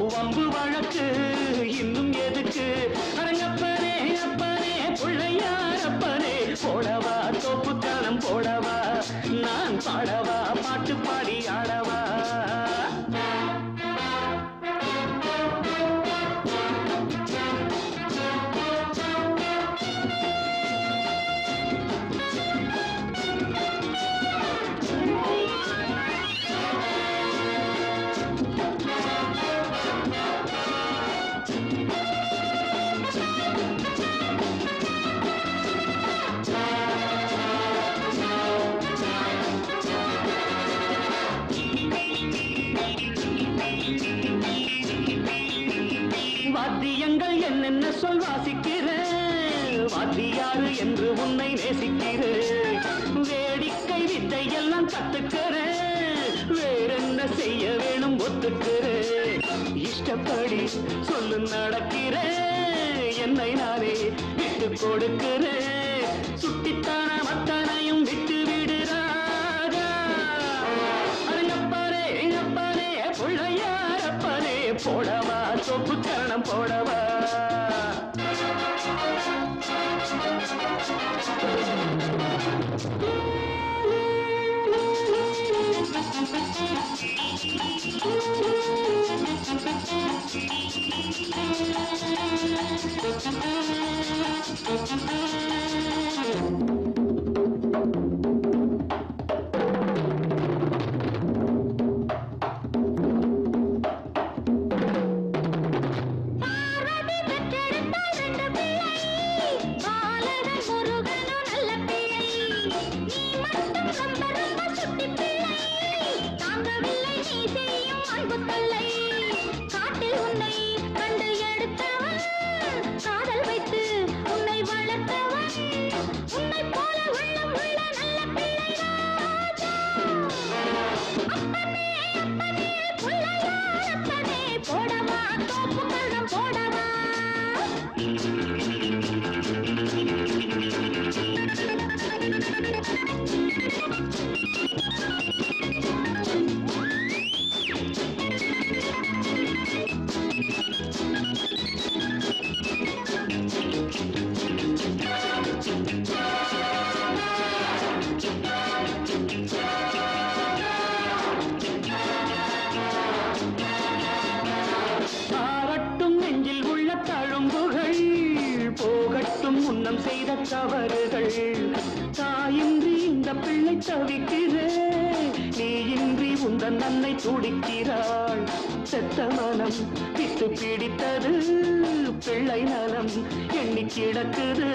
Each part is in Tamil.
வம்பு வழக்கு இன்னும் எதுக்கு அரங்கப்பனே அப்பனே பிள்ளையார் அப்பனே போடவா தோப்பு காலம் போடவா நான் பாடவா பாட்டு பாடி ஆடவா வாத்தியங்கள் என்னென்ன சொல் வாசிக்கிறேன் வாத்தியாரு என்று உன்னை நேசிக்கிறேன் வேடிக்கை வித்தை எல்லாம் கத்துக்கிறேன் வேறென்ன செய்ய வேணும் ஒத்துக்கிறேன் இஷ்டப்படி சொல்லு நடக்கிறேன் என்னை நானே விட்டு கொடுக்கிறேன் சுட்டித்தான மத்தனையும் விட்டு விடுறாரா அரங்கப்பாரே அப்பனே பிள்ளையார் அப்பனே போடவா சொப்பு கரணம் போடவா முன்னம் செய்த தவறுகள் தாயின்றி இந்த பிள்ளை தவிக்கிறேன் நீ இன்றி உந்தன் அன்னை துடிக்கிறாள் செத்த மனம் விட்டு பிடித்தது பிள்ளை நலம் எண்ணி கிடக்குது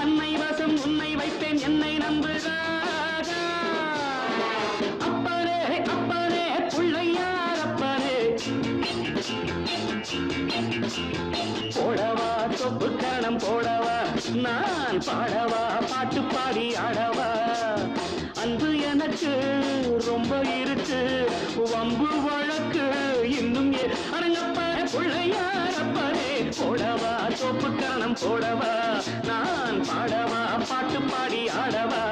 அன்னை வசம் உன்னை வைப்பேன் என்னை நம்புகிறாரா அப்பனே அப்பனே பிள்ளையார் அப்பனே போடவா சொப்பு கணம் போடவா நான் பாடவா பாட்டு பாடி ஆடவா அன்பு எனக்கு ரொம்ப இருக்கு வம்பு வழக்கு இன்னும் அரங்கப்ப பிள்ளையார் அப்பனே போடவா சொப்பு கணம் போடவா நான் பாடவா பாட்டு பாடி ஆடவா